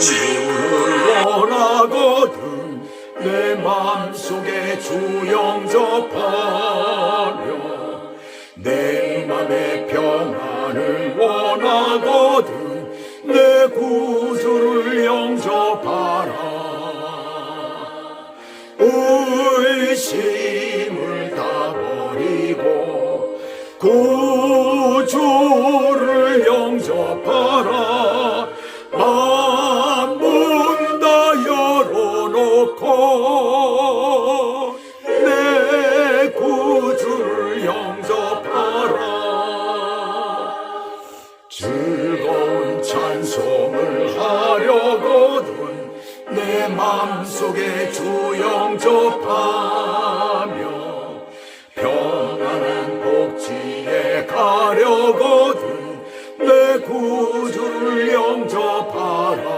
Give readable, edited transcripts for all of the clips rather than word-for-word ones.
주를 원하거든 내 맘속에 주 영접하며 내 맘의 평안을 원하거든 내 구주를 영접하라. 의심을 다 버리고 구주를 영접하라. 만문 다 열어놓고 내 구주를 영접하라. 즐거운 찬송을 하려거든 내 맘속에 주 영접하며 평안한 복지에 가려거든 내 구주를 영접하라.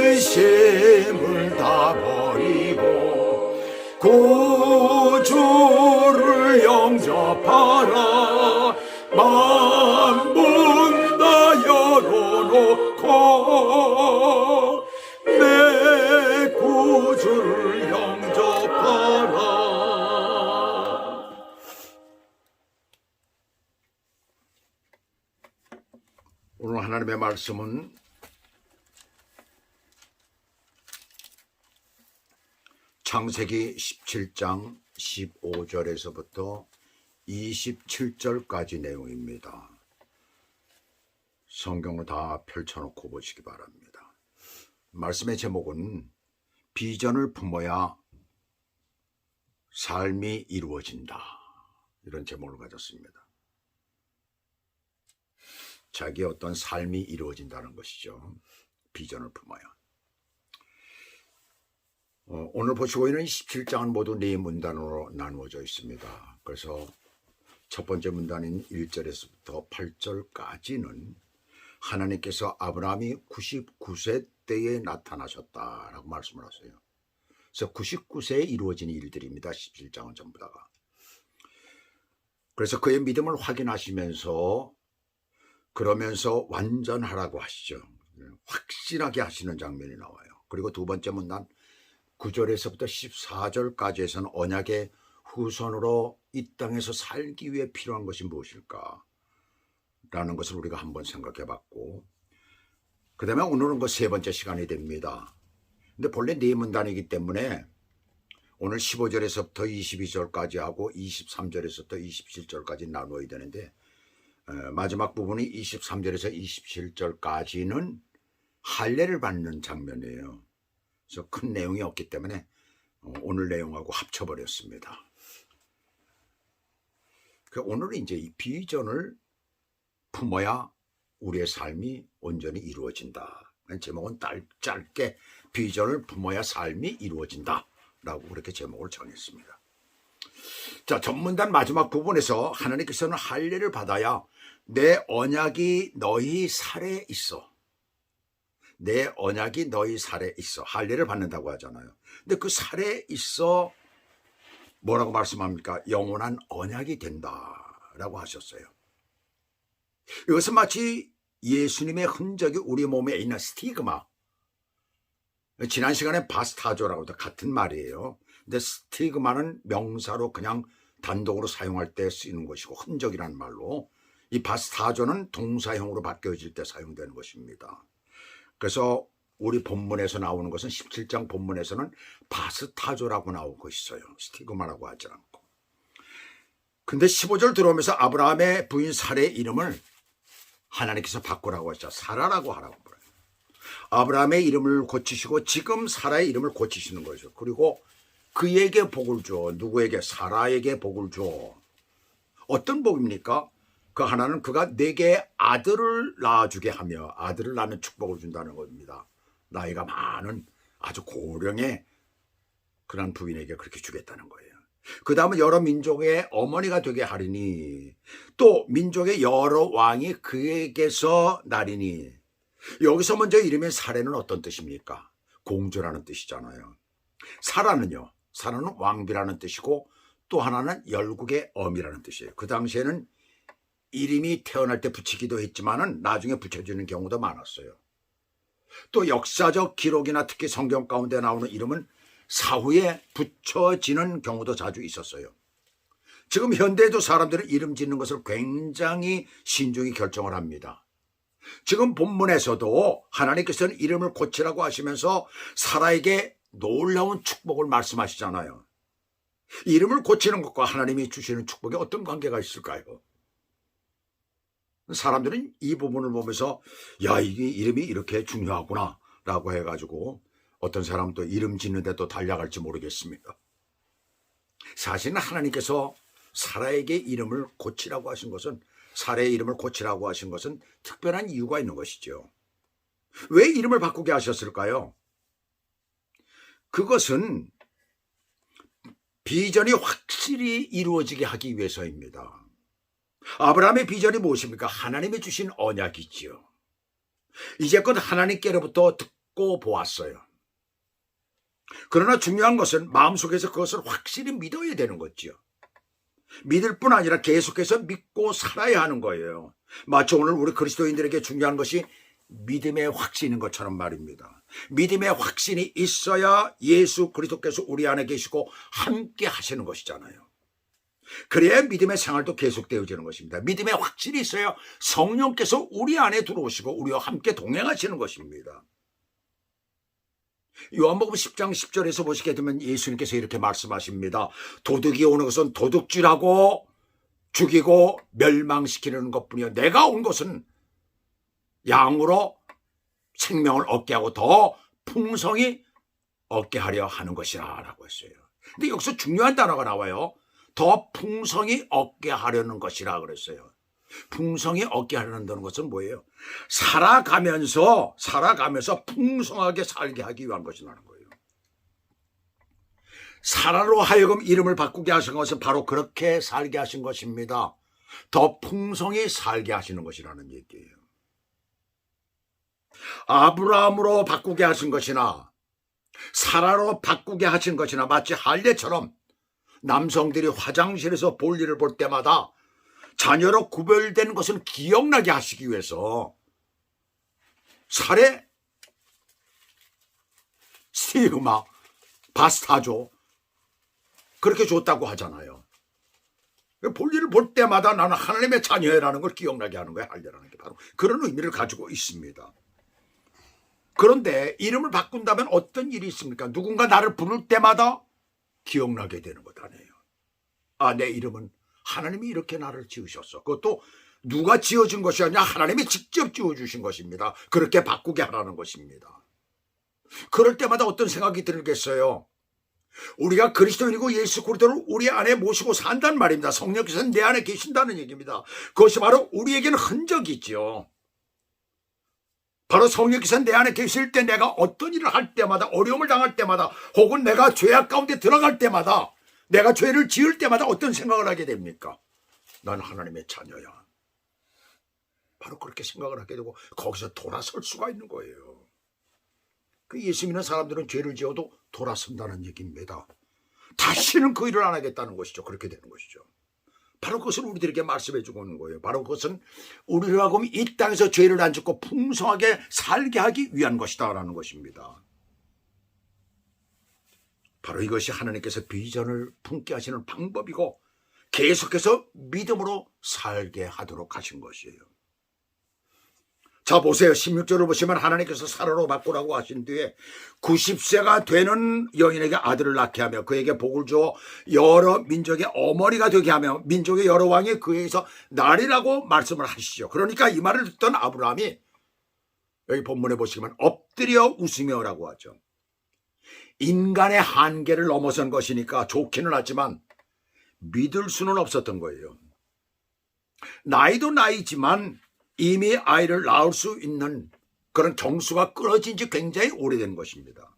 의심을 다 버리고 구주를 영접하라. 만문 다 열어놓고 내 구주를 영접하라. 오늘 하나님의 말씀은 창세기 17장 15절에서부터 27절까지 내용입니다. 성경을 다 펼쳐놓고 보시기 바랍니다. 말씀의 제목은 비전을 품어야 삶이 이루어진다, 이런 제목을 가졌습니다. 자기의 어떤 삶이 이루어진다는 것이죠. 비전을 품어야. 오늘 보시고 있는 17장은 모두 네 문단으로 나누어져 있습니다. 그래서 첫 번째 문단인 1절에서부터 8절까지는 하나님께서 아브라함이 99세 때에 나타나셨다라고 말씀을 하세요. 그래서 99세에 이루어진 일들입니다. 17장은 전부 다가. 그래서 그의 믿음을 확인하시면서 그러면서 완전하라고 하시죠. 확실하게 하시는 장면이 나와요. 그리고 두 번째 문단 9절에서부터 14절까지에서는 언약의 후손으로 이 땅에서 살기 위해 필요한 것이 무엇일까? 라는 것을 우리가 한번 생각해 봤고, 그 다음에 오늘은 그 세 번째 시간이 됩니다. 근데 본래 네 문단이기 때문에 오늘 15절에서부터 22절까지 하고 23절에서부터 27절까지 나누어야 되는데, 마지막 부분이 23절에서 27절까지는 할례를 받는 장면이에요. 그래서 큰 내용이 없기 때문에 오늘 내용하고 합쳐버렸습니다. 오늘은 이제 이 비전을 품어야 우리의 삶이 온전히 이루어진다. 제목은 짧게 비전을 품어야 삶이 이루어진다 라고 그렇게 제목을 정했습니다. 자, 전문단 마지막 부분에서 하나님께서는 할례를 받아야 내 언약이 너희 살에 있어. 내 언약이 너희 살에 있어. 할례를 받는다고 하잖아요. 근데 그 살에 있어 뭐라고 말씀합니까? 영원한 언약이 된다라고 하셨어요. 이것은 마치 예수님의 흔적이 우리 몸에 있는 스티그마. 지난 시간에 바스타조라고도 같은 말이에요. 근데 스티그마는 명사로 그냥 단독으로 사용할 때 쓰이는 것이고 흔적이라는 말로, 이 바스타조는 동사형으로 바뀌어질 때 사용되는 것입니다. 그래서 우리 본문에서 나오는 것은 17장 본문에서는 바스타조라고 나오고 있어요. 스티그마라고 하지 않고. 근데 15절 들어오면서 아브라함의 부인 사라의 이름을 하나님께서 바꾸라고 하죠. 사라라고 하라고 그래요. 아브라함의 이름을 고치시고 지금 사라의 이름을 고치시는 거죠. 그리고 그에게 복을 줘. 누구에게? 사라에게 복을 줘. 어떤 복입니까? 그 하나는 그가 내게 아들을 낳아주게 하며, 아들을 낳는 축복을 준다는 겁니다. 나이가 많은 아주 고령의 그런 부인에게 그렇게 주겠다는 거예요. 그 다음은 여러 민족의 어머니가 되게 하리니, 또 민족의 여러 왕이 그에게서 나리니. 여기서 먼저 이름의 사라는 어떤 뜻입니까? 공주라는 뜻이잖아요. 사라는요, 사라는 왕비라는 뜻이고 또 하나는 열국의 어미라는 뜻이에요. 그 당시에는 이름이 태어날 때 붙이기도 했지만은 나중에 붙여주는 경우도 많았어요. 또 역사적 기록이나 특히 성경 가운데 나오는 이름은 사후에 붙여지는 경우도 자주 있었어요. 지금 현대에도 사람들은 이름 짓는 것을 굉장히 신중히 결정을 합니다. 지금 본문에서도 하나님께서는 이름을 고치라고 하시면서 사라에게 놀라운 축복을 말씀하시잖아요. 이름을 고치는 것과 하나님이 주시는 축복에 어떤 관계가 있을까요? 사람들은 이 부분을 보면서 야, 이게 이름이 이렇게 중요하구나 라고 해가지고 어떤 사람은 또 이름 짓는데 또 달려갈지 모르겠습니다. 사실은 하나님께서 사라에게 이름을 고치라고 하신 것은, 사라의 이름을 고치라고 하신 것은 특별한 이유가 있는 것이죠. 왜 이름을 바꾸게 하셨을까요? 그것은 비전이 확실히 이루어지게 하기 위해서입니다. 아브라함의 비전이 무엇입니까? 하나님이 주신 언약이지요. 이제껏 하나님께로부터 듣고 보았어요. 그러나 중요한 것은 마음속에서 그것을 확실히 믿어야 되는 거지요. 믿을 뿐 아니라 계속해서 믿고 살아야 하는 거예요. 마치 오늘 우리 그리스도인들에게 중요한 것이 믿음의 확신인 것처럼 말입니다. 믿음의 확신이 있어야 예수 그리스도께서 우리 안에 계시고 함께 하시는 것이잖아요. 그래야 믿음의 생활도 계속되어지는 것입니다. 믿음의 확신이 있어야 성령께서 우리 안에 들어오시고 우리와 함께 동행하시는 것입니다. 요한복음 10장 10절에서 보시게 되면 예수님께서 이렇게 말씀하십니다. 도둑이 오는 것은 도둑질하고 죽이고 멸망시키는 것뿐이요, 내가 온 것은 양으로 생명을 얻게 하고 더 풍성히 얻게 하려 하는 것이라 라고 했어요. 근데 여기서 중요한 단어가 나와요. 더 풍성히 얻게 하려는 것이라 그랬어요. 풍성히 얻게 하려는 것은 뭐예요? 살아가면서 풍성하게 살게 하기 위한 것이라는 거예요. 사라로 하여금 이름을 바꾸게 하신 것은 바로 그렇게 살게 하신 것입니다. 더 풍성히 살게 하시는 것이라는 얘기예요. 아브라함으로 바꾸게 하신 것이나 사라로 바꾸게 하신 것이나 마치 할례처럼 남성들이 화장실에서 볼일을 볼 때마다 자녀로 구별된 것은 기억나게 하시기 위해서 살에 스티그마, 바스타조 그렇게 줬다고 하잖아요. 볼일을 볼 때마다 나는 하나님의 자녀라는 걸 기억나게 하는 거예요. 할례라는 게 바로 그런 의미를 가지고 있습니다. 그런데 이름을 바꾼다면 어떤 일이 있습니까? 누군가 나를 부를 때마다 기억나게 되는 것 아니에요. 아, 내 이름은 하나님이 이렇게 나를 지으셨어. 그것도 누가 지어준 것이 아니라 하나님이 직접 지어주신 것입니다. 그렇게 바꾸게 하라는 것입니다. 그럴 때마다 어떤 생각이 들겠어요? 우리가 그리스도인이고 예수 그리스도를 우리 안에 모시고 산단 말입니다. 성령께서는 내 안에 계신다는 얘기입니다. 그것이 바로 우리에게는 흔적이 있죠. 바로 성령께서 내 안에 계실 때 내가 어떤 일을 할 때마다, 어려움을 당할 때마다, 혹은 내가 죄악 가운데 들어갈 때마다, 내가 죄를 지을 때마다 어떤 생각을 하게 됩니까? 난 하나님의 자녀야. 바로 그렇게 생각을 하게 되고 거기서 돌아설 수가 있는 거예요. 그 예수 믿는 사람들은 죄를 지어도 돌아선다는 얘기입니다. 다시는 그 일을 안 하겠다는 것이죠. 그렇게 되는 것이죠. 바로 그것을 우리들에게 말씀해 주고 있는 거예요. 바로 그것은 우리를 하고 이 땅에서 죄를 안 짓고 풍성하게 살게 하기 위한 것이다 라는 것입니다. 바로 이것이 하나님께서 비전을 품게 하시는 방법이고 계속해서 믿음으로 살게 하도록 하신 것이에요. 자, 보세요. 16절을 보시면 하나님께서 사라로 바꾸라고 하신 뒤에 90세가 되는 여인에게 아들을 낳게 하며 그에게 복을 주어 여러 민족의 어머니가 되게 하며 민족의 여러 왕이 그에게서 나리라고 말씀을 하시죠. 그러니까 이 말을 듣던 아브라함이 여기 본문에 보시면 엎드려 웃으며라고 하죠. 인간의 한계를 넘어선 것이니까 좋기는 하지만 믿을 수는 없었던 거예요. 나이도 나이지만 이미 아이를 낳을 수 있는 그런 경수가 끊어진 지 굉장히 오래된 것입니다.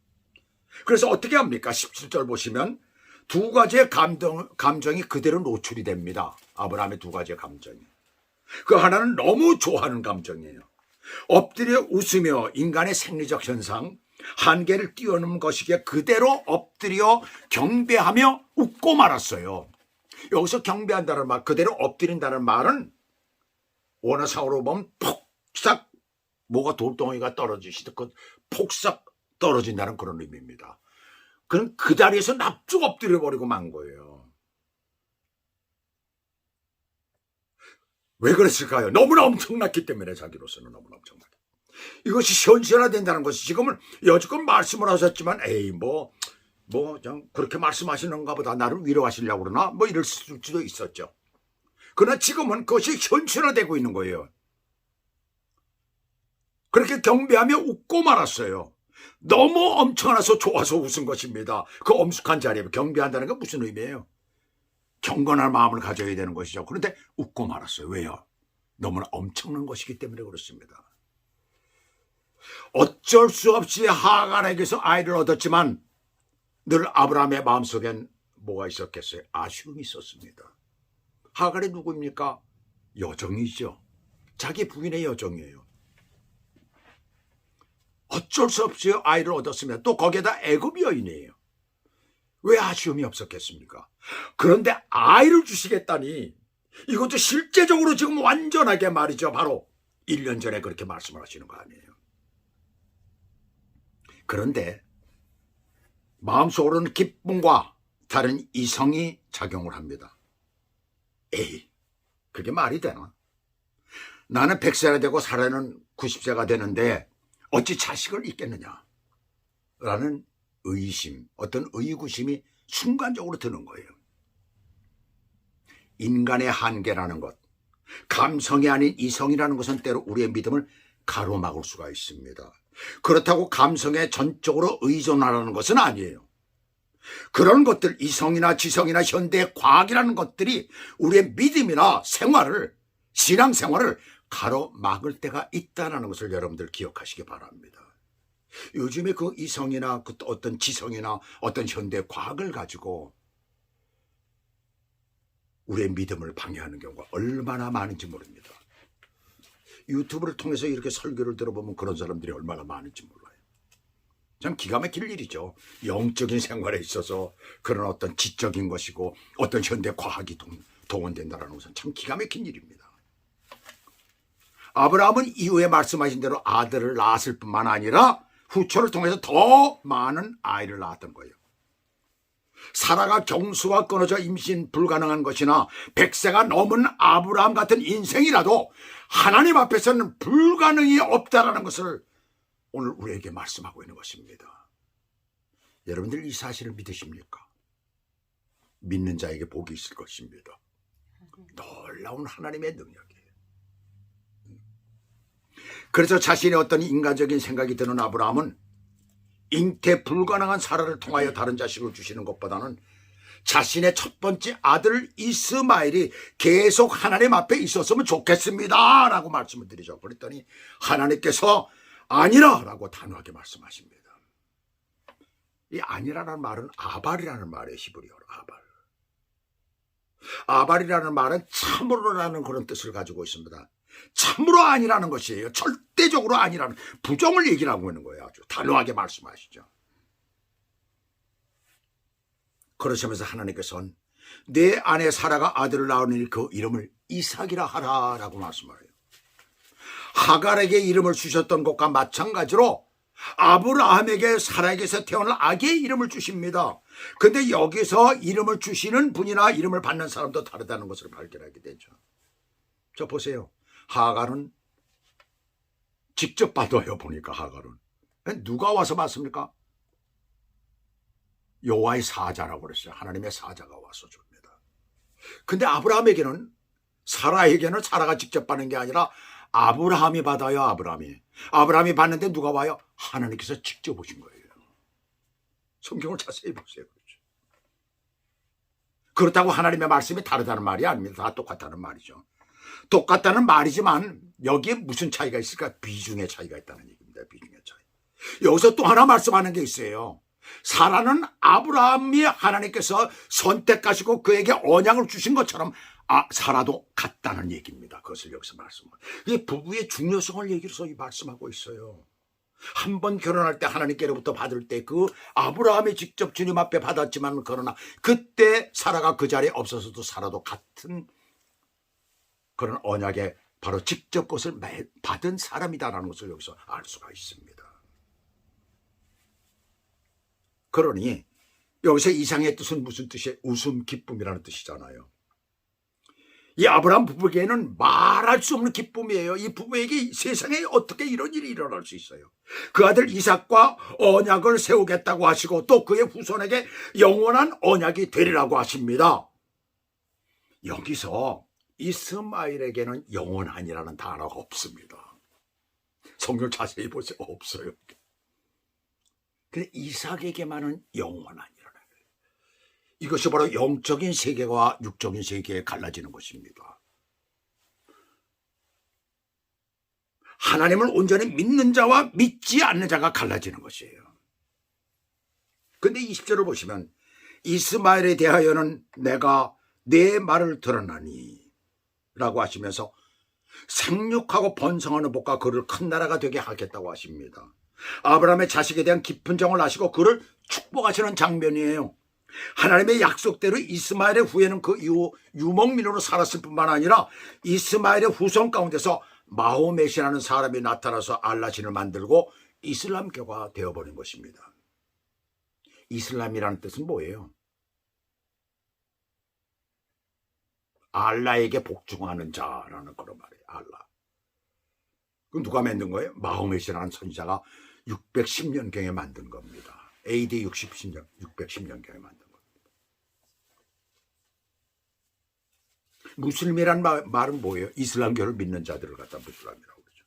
그래서 어떻게 합니까? 17절 보시면 두 가지의 감정이 그대로 노출이 됩니다. 아브라함의 두 가지의 감정이. 그 하나는 너무 좋아하는 감정이에요. 엎드려 웃으며 인간의 생리적 현상, 한계를 뛰어넘은 것이기에 그대로 엎드려 경배하며 웃고 말았어요. 여기서 경배한다는 말, 그대로 엎드린다는 말은 원어상으로 보면 폭삭 뭐가 돌덩이가 떨어지시듯 그 폭삭 떨어진다는 그런 의미입니다. 그럼 그 자리에서 납죽 엎드려 버리고 만 거예요. 왜 그랬을까요? 너무나 엄청났기 때문에, 자기로서는 너무나 엄청나게. 이것이 현실화된다는 것이, 지금은 여지껏 말씀을 하셨지만 에이 그냥 그렇게 말씀하시는가 보다, 나를 위로하시려고 그러나 뭐 이럴 수도 있었죠. 그러나 지금은 그것이 현실화되고 있는 거예요. 그렇게 경배하며 웃고 말았어요. 너무 엄청나서 좋아서 웃은 것입니다. 그 엄숙한 자리에 경배한다는 건 무슨 의미예요? 경건한 마음을 가져야 되는 것이죠. 그런데 웃고 말았어요. 왜요? 너무나 엄청난 것이기 때문에 그렇습니다. 어쩔 수 없이 하갈에게서 아이를 얻었지만 늘 아브라함의 마음속엔 뭐가 있었겠어요? 아쉬움이 있었습니다. 하갈이 누구입니까? 여정이죠. 자기 부인의 여정이에요. 어쩔 수 없이 아이를 얻었으면 또 거기에다 애굽 여인이에요. 왜 아쉬움이 없었겠습니까? 그런데 아이를 주시겠다니, 이것도 실제적으로 지금 완전하게 말이죠. 바로 1년 전에 그렇게 말씀을 하시는 거 아니에요. 그런데 마음속으로는 기쁨과 다른 이성이 작용을 합니다. 에이, 그게 말이 되나? 나는 100세가 되고 사라는 90세가 되는데 어찌 자식을 잊겠느냐? 라는 의심, 어떤 의구심이 순간적으로 드는 거예요. 인간의 한계라는 것, 감성이 아닌 이성이라는 것은 때로 우리의 믿음을 가로막을 수가 있습니다. 그렇다고 감성에 전적으로 의존하라는 것은 아니에요. 그런 것들, 이성이나 지성이나 현대의 과학이라는 것들이 우리의 믿음이나 생활을, 신앙생활을 가로막을 때가 있다는 것을 여러분들 기억하시기 바랍니다. 요즘에 그 이성이나 그 어떤 지성이나 어떤 현대 과학을 가지고 우리의 믿음을 방해하는 경우가 얼마나 많은지 모릅니다. 유튜브를 통해서 이렇게 설교를 들어보면 그런 사람들이 얼마나 많은지 몰라요. 참 기가 막힐 일이죠. 영적인 생활에 있어서 그런 어떤 지적인 것이고 어떤 현대 과학이 동원된다는 것은 참 기가 막힌 일입니다. 아브라함은 이후에 말씀하신 대로 아들을 낳았을 뿐만 아니라 후초를 통해서 더 많은 아이를 낳았던 거예요. 사라가 경수가 끊어져 임신 불가능한 것이나 100세가 넘은 아브라함 같은 인생이라도 하나님 앞에서는 불가능이 없다라는 것을 오늘 우리에게 말씀하고 있는 것입니다. 여러분들 이 사실을 믿으십니까? 믿는 자에게 복이 있을 것입니다. 놀라운 하나님의 능력이에요. 그래서 자신의 어떤 인간적인 생각이 드는 아브라함은 잉태 불가능한 사라를 통하여 다른 자식을 주시는 것보다는 자신의 첫 번째 아들 이스마엘이 계속 하나님 앞에 있었으면 좋겠습니다 라고 말씀을 드리죠. 그랬더니 하나님께서 아니라 라고 단호하게 말씀하십니다. 이 아니라는 말은 아발이라는 말이에요. 히브리어로 아발. 아발이라는 말은 참으로라는 그런 뜻을 가지고 있습니다. 참으로 아니라는 것이에요. 절대적으로 아니라는, 부정을 얘기를 하고 있는 거예요. 아주 단호하게 말씀하시죠. 그러시면서 하나님께서는 내 아내 사라가 아들을 낳으니 그 이름을 이삭이라 하라 라고 말씀하래요. 하갈에게 이름을 주셨던 것과 마찬가지로 아브라함에게 사라에게서 태어날 아기의 이름을 주십니다. 근데 여기서 이름을 주시는 분이나 이름을 받는 사람도 다르다는 것을 발견하게 되죠. 저 보세요. 하갈은 직접 받아요. 보니까 하갈은 누가 와서 받습니까? 여호와의 사자라고 그랬어요. 하나님의 사자가 와서 줍니다. 근데 아브라함에게는, 사라에게는 사라가 직접 받는 게 아니라 아브라함이 받아요. 아브라함이 받는데 누가 와요? 하나님께서 직접 오신 거예요. 성경을 자세히 보세요. 그렇죠. 그렇다고 하나님의 말씀이 다르다는 말이 아닙니다. 다 똑같다는 말이죠. 똑같다는 말이지만 여기에 무슨 차이가 있을까? 비중의 차이가 있다는 얘기입니다. 비중의 차이. 여기서 또 하나 말씀하는 게 있어요. 사라는 아브라함이 하나님께서 선택하시고 그에게 언약을 주신 것처럼 사라도 같다는 얘기입니다. 그것을 여기서 말씀하고, 이게 부부의 중요성을 얘기해서 말씀하고 있어요. 한 번 결혼할 때 하나님께로부터 받을 때 그 아브라함이 직접 주님 앞에 받았지만, 그러나 그때 사라가 그 자리에 없어서도 사라도 같은 그런 언약의 바로 직접 그것을 받은 사람이다라는 것을 여기서 알 수가 있습니다. 그러니 여기서 이상의 뜻은 무슨 뜻이에요? 웃음, 기쁨이라는 뜻이잖아요. 이 아브라함 부부에게는 말할 수 없는 기쁨이에요. 이 부부에게 세상에 어떻게 이런 일이 일어날 수 있어요? 그 아들 이삭과 언약을 세우겠다고 하시고 또 그의 후손에게 영원한 언약이 되리라고 하십니다. 여기서 이스마엘에게는 영원한이라는 단어가 없습니다. 성경 자세히 보세요. 없어요. 근데 이삭에게만은 영원한이라는 거예요. 이것이 바로 영적인 세계와 육적인 세계에 갈라지는 것입니다. 하나님을 온전히 믿는 자와 믿지 않는 자가 갈라지는 것이에요. 근데 20절을 보시면 이스마엘에 대하여는 내가 내 말을 들었나니 라고 하시면서 생육하고 번성하는 복과 그를 큰 나라가 되게 하겠다고 하십니다. 아브라함의 자식에 대한 깊은 정을 아시고 그를 축복하시는 장면이에요. 하나님의 약속대로 이스마엘의 후예는 그 이후 유목민으로 살았을 뿐만 아니라 이스마엘의 후손 가운데서 마호멧이라는 사람이 나타나서 알라신을 만들고 이슬람교가 되어버린 것입니다. 이슬람이라는 뜻은 뭐예요? 알라에게 복종하는 자라는 그런 말이에요. 알라. 그럼 누가 만든 거예요? 마호멧이라는 선지자가 610년경에 만든 겁니다. AD 610년경에 만든 겁니다. 무슬림이란 말은 뭐예요? 이슬람교를 믿는 자들을 갖다 무슬람이라고 그러죠.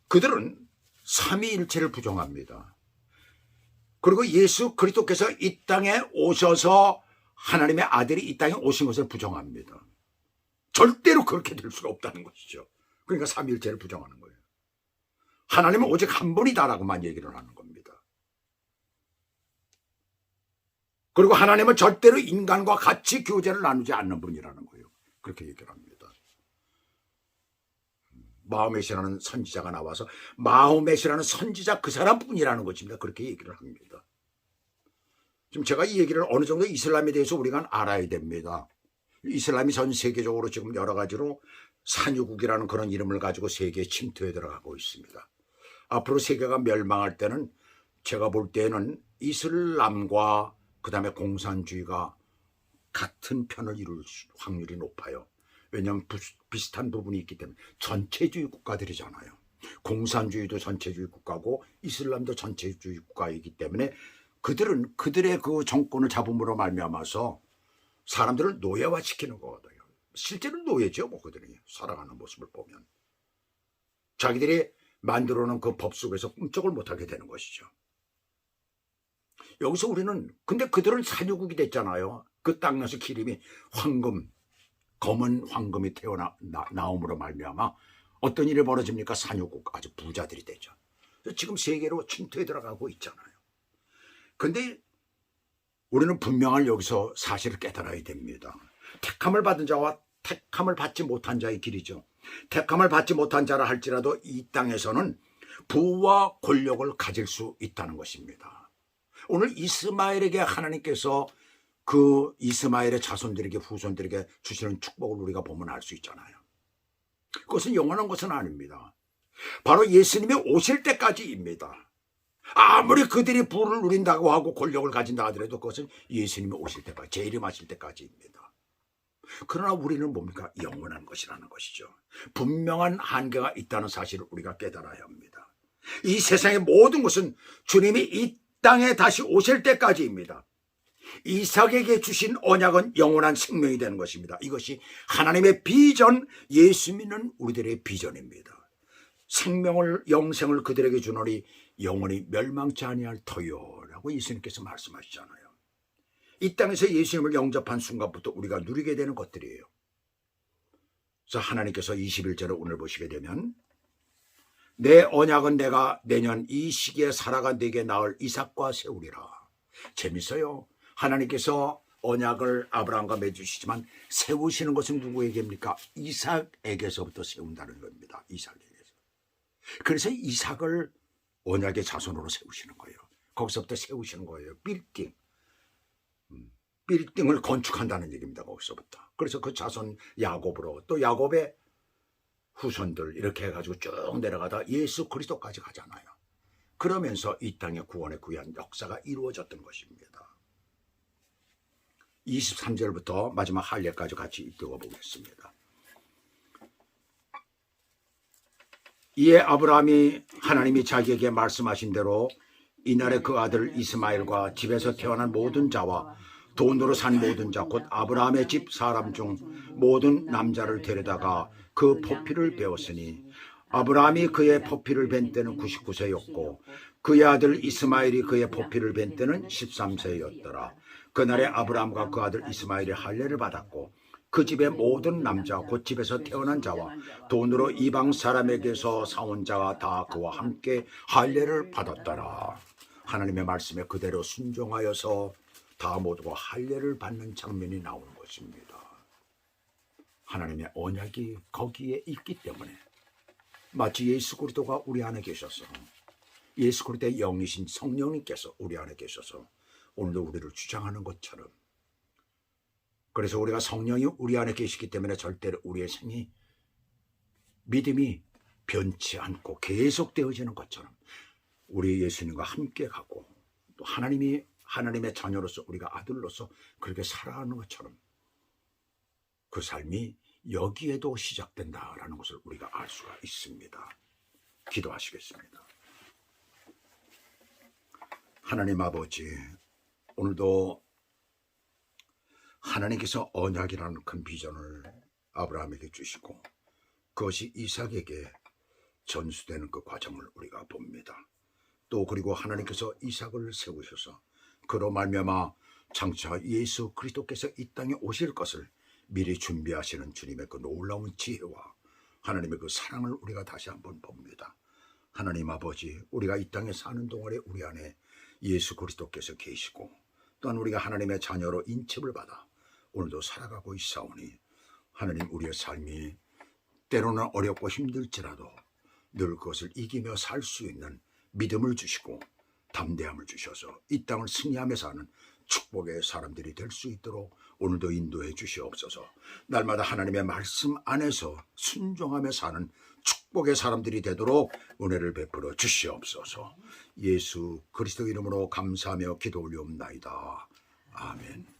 그들은 삼위일체를 부정합니다. 그리고 예수 그리스도께서 이 땅에 오셔서 하나님의 아들이 이 땅에 오신 것을 부정합니다. 절대로 그렇게 될 수가 없다는 것이죠. 그러니까 삼위일체를 부정하는 거예요. 하나님은 오직 한 분이다라고만 얘기를 하는 겁니다. 그리고 하나님은 절대로 인간과 같이 교제를 나누지 않는 분이라는 거예요. 그렇게 얘기를 합니다. 마호멧이라는 선지자가 나와서 마호멧이라는 선지자 그 사람뿐이라는 것입니다. 그렇게 얘기를 합니다. 지금 제가 이 얘기를 어느 정도 이슬람에 대해서 우리가 알아야 됩니다. 이슬람이 전 세계적으로 지금 여러 가지로 산유국이라는 그런 이름을 가지고 세계에 침투해 들어가고 있습니다. 앞으로 세계가 멸망할 때는 제가 볼 때는 이슬람과 그 다음에 공산주의가 같은 편을 이룰 확률이 높아요. 왜냐하면 비슷한 부분이 있기 때문에 전체주의 국가들이잖아요. 공산주의도 전체주의 국가고 이슬람도 전체주의 국가이기 때문에 그들은 그들의 그 정권을 잡음으로 말미암아서 사람들을 노예화시키는 거거든요. 실제로 노예죠. 뭐 그들이 살아가는 모습을 보면 자기들이 만들어 놓은 그 법 속에서 꿈쩍을 못하게 되는 것이죠. 여기서 우리는 근데 그들은 산유국이 됐잖아요. 그 땅에서 기름이 황금, 검은 황금이 나옴으로 말미암아 어떤 일이 벌어집니까? 산유국 아주 부자들이 되죠. 지금 세계로 침투해 들어가고 있잖아요. 근데 우리는 분명한 여기서 사실을 깨달아야 됩니다. 택함을 받은 자와 택함을 받지 못한 자의 길이죠. 택함을 받지 못한 자라 할지라도 이 땅에서는 부와 권력을 가질 수 있다는 것입니다. 오늘 이스마엘에게 하나님께서 그 이스마엘의 자손들에게 후손들에게 주시는 축복을 우리가 보면 알 수 있잖아요. 그것은 영원한 것은 아닙니다. 바로 예수님이 오실 때까지입니다. 아무리 그들이 부를 누린다고 하고 권력을 가진다 하더라도 그것은 예수님이 오실 때까지, 재림하실 때까지입니다. 그러나 우리는 뭡니까? 영원한 것이라는 것이죠. 분명한 한계가 있다는 사실을 우리가 깨달아야 합니다. 이 세상의 모든 것은 주님이 이 땅에 다시 오실 때까지입니다. 이삭에게 주신 언약은 영원한 생명이 되는 것입니다. 이것이 하나님의 비전, 예수 믿는 우리들의 비전입니다. 생명을, 영생을 그들에게 주노니 영원히 멸망치 아니할 터요라고 예수님께서 말씀하시잖아요. 이 땅에서 예수님을 영접한 순간부터 우리가 누리게 되는 것들이에요. 그래서 하나님께서 21절을 오늘 보시게 되면 내 언약은 내가 내년 이 시기에 살아가 내게 낳을 이삭과 세우리라. 재밌어요. 하나님께서 언약을 아브라함과 맺으시지만 세우시는 것은 누구에게입니까? 이삭에게서부터 세운다는 겁니다. 이삭에게서. 그래서 이삭을 언약의 자손으로 세우시는 거예요. 거기서부터 세우시는 거예요. 빌딩. 빌딩을 건축한다는 얘기입니다. 거기서부터. 그래서 그 자손 야곱으로 또 야곱의 후손들 이렇게 해가지고 쭉 내려가다 예수 그리스도까지 가잖아요. 그러면서 이 땅의 구원의 귀한 역사가 이루어졌던 것입니다. 23절부터 마지막 할례까지 같이 읽어보겠습니다. 이에 아브라함이 하나님이 자기에게 말씀하신 대로 이날에 그 아들 이스마엘과 집에서 태어난 모든 자와 돈으로 산 모든 자 곧 아브라함의 집 사람 중 모든 남자를 데려다가 그 포피를 베었으니 아브라함이 그의 포피를 벤 때는 99세였고 그의 아들 이스마엘이 그의 포피를 벤 때는 13세였더라. 그날에 아브라함과 그 아들 이스마엘이 할례를 받았고 그 집의 모든 남자 곧 집에서 태어난 자와 돈으로 이방 사람에게서 사온 자가 다 그와 함께 할례를 받았더라. 하나님의 말씀에 그대로 순종하여서 다 모두가 할례를 받는 장면이 나오는 것입니다. 하나님의 언약이 거기에 있기 때문에 마치 예수 그리스도가 우리 안에 계셔서 예수 그리스도의 영이신 성령님께서 우리 안에 계셔서 오늘도 우리를 주장하는 것처럼, 그래서 우리가 성령이 우리 안에 계시기 때문에 절대로 우리의 생이 믿음이 변치 않고 계속되어지는 것처럼 우리 예수님과 함께 가고 또 하나님의 자녀로서 우리가 아들로서 그렇게 살아가는 것처럼 그 삶이 여기에도 시작된다라는 것을 우리가 알 수가 있습니다. 기도하시겠습니다. 하나님 아버지, 오늘도 하나님께서 언약이라는 큰 비전을 아브라함에게 주시고 그것이 이삭에게 전수되는 그 과정을 우리가 봅니다. 또 그리고 하나님께서 이삭을 세우셔서 그로 말미암아 장차 예수 그리스도께서 이 땅에 오실 것을 미리 준비하시는 주님의 그 놀라운 지혜와 하나님의 그 사랑을 우리가 다시 한번 봅니다. 하나님 아버지, 우리가 이 땅에 사는 동안에 우리 안에 예수 그리스도께서 계시고 또한 우리가 하나님의 자녀로 인칩을 받아 오늘도 살아가고 있사오니 하나님, 우리의 삶이 때로는 어렵고 힘들지라도 늘 그것을 이기며 살 수 있는 믿음을 주시고 담대함을 주셔서 이 땅을 승리하며 사는 축복의 사람들이 될 수 있도록 오늘도 인도해 주시옵소서. 날마다 하나님의 말씀 안에서 순종하며 사는 축복의 사람들이 되도록 은혜를 베풀어 주시옵소서. 예수 그리스도 이름으로 감사하며 기도 올리옵나이다. 아멘.